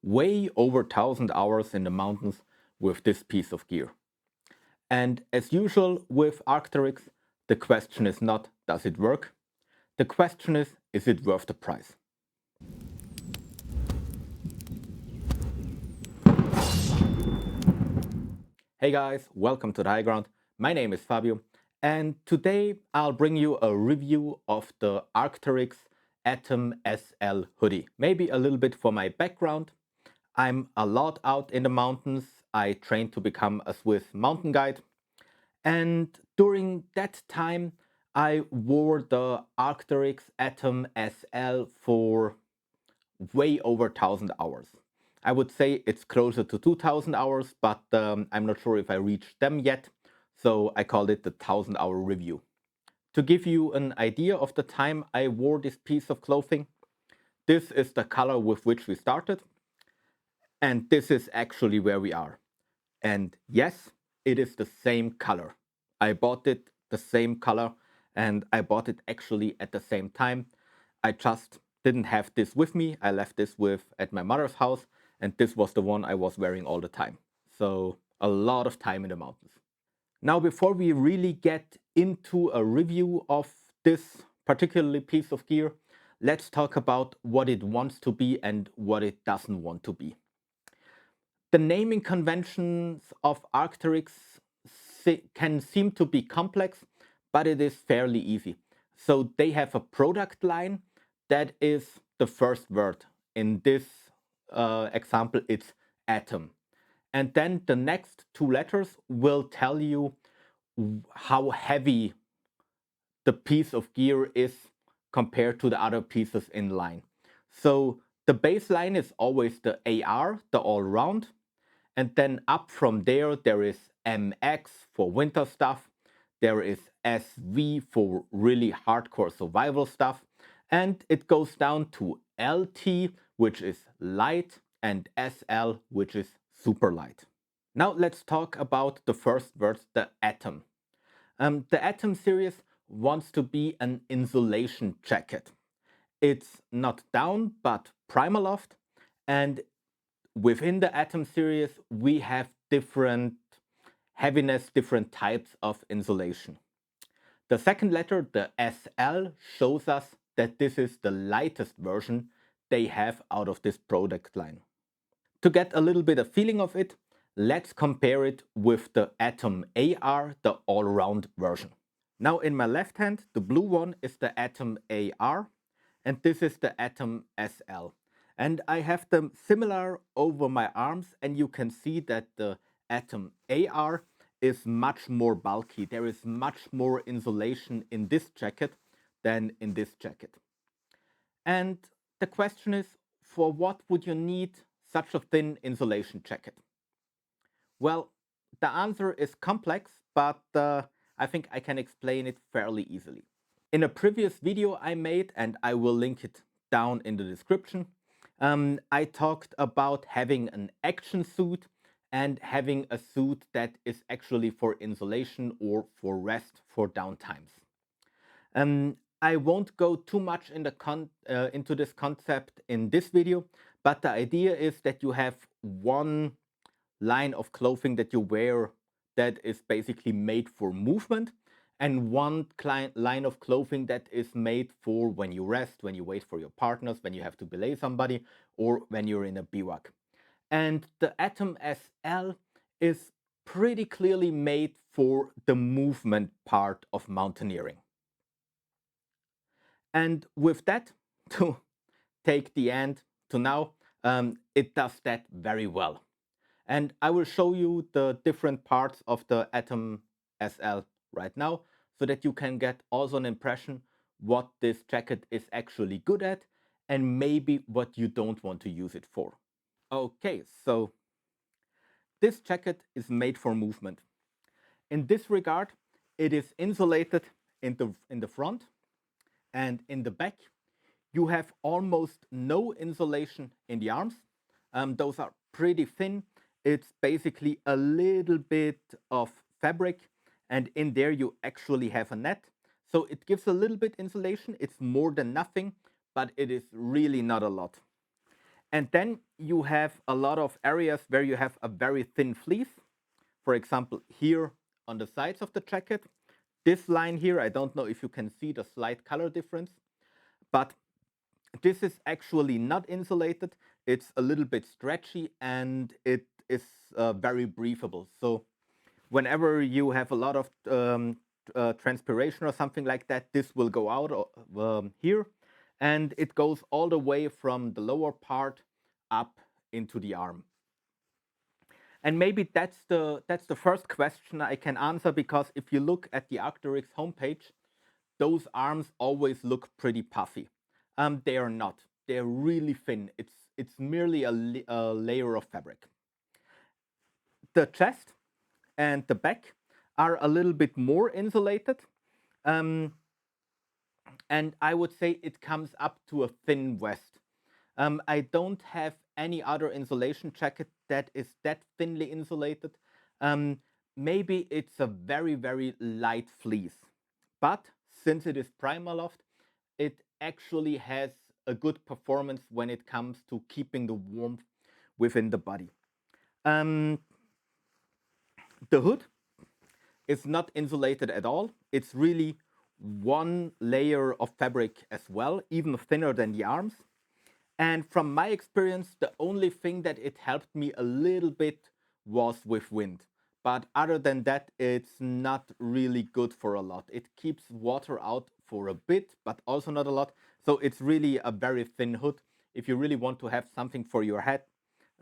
way over 1,000 hours in the mountains with this piece of gear. And as usual with Arcteryx, the question is not, does it work? The question is it worth the price? Hey guys, welcome to the High Ground. My name is Fabio, and today I'll bring you a review of the Arcteryx Atom SL hoodie. Maybe a little bit for my background. I'm a lot out in the mountains. I trained to become a Swiss mountain guide. And during that time, I wore the Arcteryx Atom SL for way over 1,000 hours. I would say it's closer to 2,000 hours, but I'm not sure if I reached them yet. So I called it the 1,000-hour review. To give you an idea of the time I wore this piece of clothing, this is the color with which we started. And this is actually where we are. And yes, it is the same color. I bought it the same color and I bought it actually at the same time. I just didn't have this with me. I left this at my mother's house, and this was the one I was wearing all the time. So a lot of time in the mountains. Now, before we really get into a review of this particular piece of gear, let's talk about what it wants to be and what it doesn't want to be. The naming conventions of Arcteryx can seem to be complex, but it is fairly easy. So they have a product line that is the first word. In this example, it's atom. And then the next two letters will tell you how heavy the piece of gear is compared to the other pieces in line. So the baseline is always the AR, the all-round. And then up from there, there is MX for winter stuff. There is SV for really hardcore survival stuff. And it goes down to LT, which is light, and SL, which is super light. Now let's talk about the first word, the atom. The Atom series wants to be an insulation jacket. It's not down, but Primaloft, and within the Atom series, we have different heaviness, different types of insulation. The second letter, the SL, shows us that this is the lightest version they have out of this product line. To get a little bit of feeling of it, let's compare it with the Atom AR, the all-round version. Now in my left hand, the blue one is the Atom AR, and this is the Atom SL. And I have them similar over my arms, and you can see that the Atom AR is much more bulky. There is much more insulation in this jacket than in this jacket. And the question is, for what would you need such a thin insulation jacket? Well, the answer is complex, but I think I can explain it fairly easily. In a previous video I made, and I will link it down in the description, I talked about having an action suit and having a suit that is actually for insulation or for rest for downtimes. I won't go too much into this concept in this video, but the idea is that you have one line of clothing that you wear that is basically made for movement, and one line of clothing that is made for when you rest, when you wait for your partners, when you have to belay somebody, or when you're in a bivouac. And the Atom SL is pretty clearly made for the movement part of mountaineering. And with that, to take the end to now, it does that very well. And I will show you the different parts of the Atom SL right now, so that you can get also an impression what this jacket is actually good at and maybe what you don't want to use it for. Okay, so this jacket is made for movement. In this regard, it is insulated in the front, and in the back you have almost no insulation in the arms. Those are pretty thin. It's basically a little bit of fabric, and in there you actually have a net. So it gives a little bit insulation. It's more than nothing, but it is really not a lot. And then you have a lot of areas where you have a very thin fleece. For example, here on the sides of the jacket, this line here, I don't know if you can see the slight color difference, but this is actually not insulated. It's a little bit stretchy and it is very breathable. So whenever you have a lot of transpiration or something like that, this will go out here, and it goes all the way from the lower part up into the arm. And maybe that's the first question I can answer, because if you look at the Arcteryx homepage, those arms always look pretty puffy. They are not. They're really thin. It's merely a layer of fabric. The chest and the back are a little bit more insulated. Um, and I would say it comes up to a thin vest. I don't have any other insulation jacket that is that thinly insulated. Um, Maybe it's a very, very light fleece. But since it is Primaloft, it actually has a good performance when it comes to keeping the warmth within the body. Um, the hood is not insulated at all. It's really one layer of fabric as well, even thinner than the arms. And from my experience, the only thing that it helped me a little bit was with wind. But other than that, it's not really good for a lot. It keeps water out for a bit, but also not a lot. So it's really a very thin hood. If you really want to have something for your head,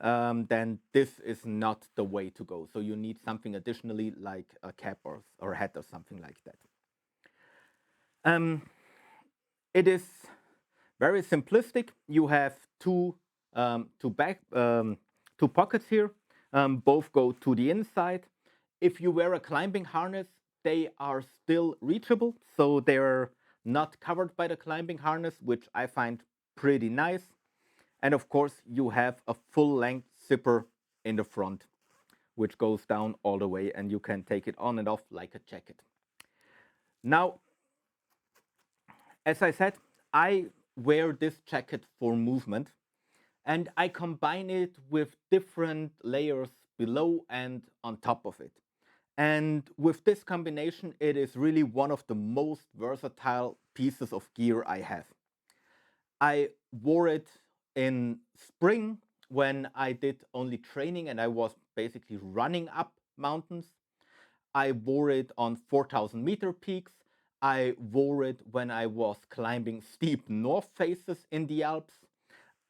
then this is not the way to go. So you need something additionally, like a cap or hat or something like that. It is very simplistic. You have two pockets here. Both go to the inside. If you wear a climbing harness, they are still reachable, so they're not covered by the climbing harness, which I find pretty nice. And of course, you have a full-length zipper in the front, which goes down all the way, and you can take it on and off like a jacket. Now, as I said, I wear this jacket for movement, and I combine it with different layers below and on top of it. And with this combination, it is really one of the most versatile pieces of gear I have. I wore it in spring when I did only training and I was basically running up mountains. I wore it on 4,000-meter peaks. I wore it when I was climbing steep north faces in the Alps.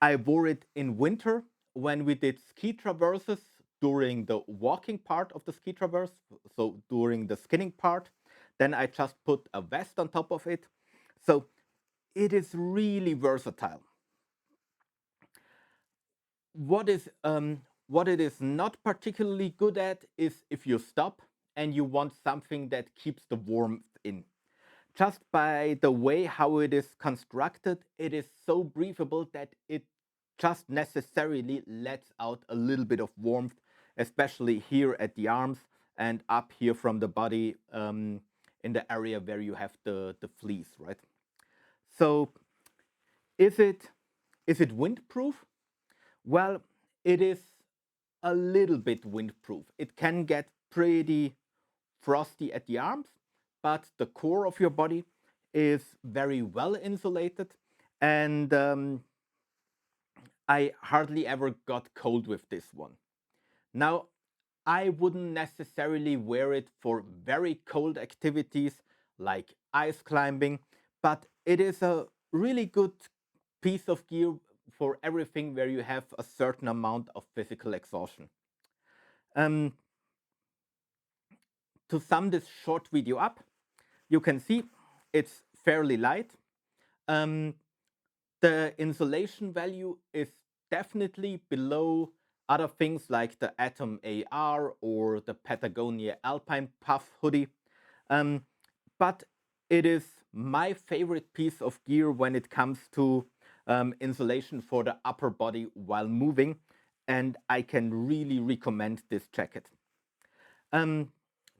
I wore it in winter when we did ski traverses during the walking part of the ski traverse, so during the skinning part. Then I just put a vest on top of it. So it is really versatile. What it is not particularly good at is if you stop and you want something that keeps the warmth in. Just by the way how it is constructed, it is so breathable that it just necessarily lets out a little bit of warmth, especially here at the arms and up here from the body, in the area where you have the fleece, right? So is it windproof? Well, it is a little bit windproof. It can get pretty frosty at the arms, but the core of your body is very well insulated, and I hardly ever got cold with this one. Now, I wouldn't necessarily wear it for very cold activities like ice climbing, but it is a really good piece of gear for everything where you have a certain amount of physical exhaustion. Um, to sum this short video up, you can see it's fairly light. Um, the insulation value is definitely below other things like the Atom AR or the Patagonia Alpine Puff hoodie. But it is my favorite piece of gear when it comes to insulation for the upper body while moving, and I can really recommend this jacket. Um,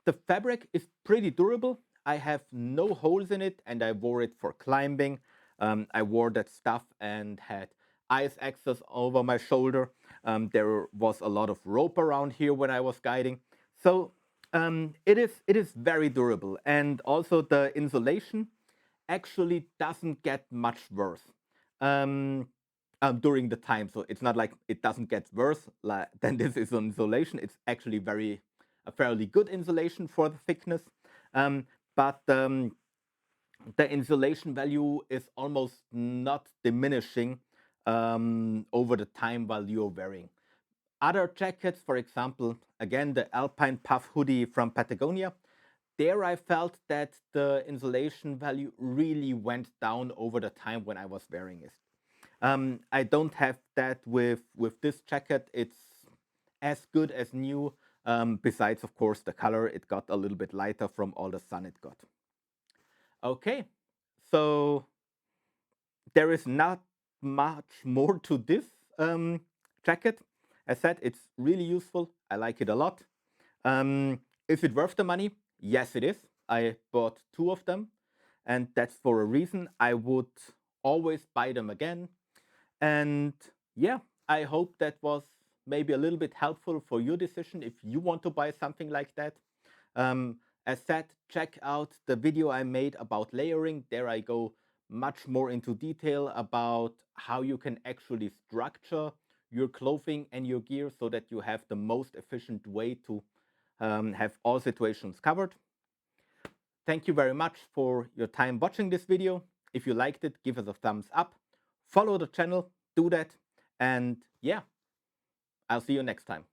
the fabric is pretty durable. I have no holes in it, and I wore it for climbing. I wore that stuff and had ice axes over my shoulder. There was a lot of rope around here when I was guiding. So it is very durable, and also the insulation actually doesn't get much worse um, during the time. So it's not like it doesn't get worse than this is on insulation. It's actually a fairly good insulation for the thickness. Um, but the insulation value is almost not diminishing over the time while you're wearing. Other jackets, for example, again, the Alpine Puff hoodie from Patagonia, there I felt that the insulation value really went down over the time when I was wearing it. I don't have that with this jacket. It's as good as new. Besides, of course, the color, it got a little bit lighter from all the sun it got. Okay, so there is not much more to this jacket. As said, it's really useful. I like it a lot. Is it worth the money? Yes, it is. I bought two of them, and that's for a reason. I would always buy them again. And yeah, I hope that was maybe a little bit helpful for your decision if you want to buy something like that. As said, check out the video I made about layering. There I go much more into detail about how you can actually structure your clothing and your gear so that you have the most efficient way to have all situations covered. Thank you very much for your time watching this video. If you liked it, give us a thumbs up. Follow the channel, do that. And yeah, I'll see you next time.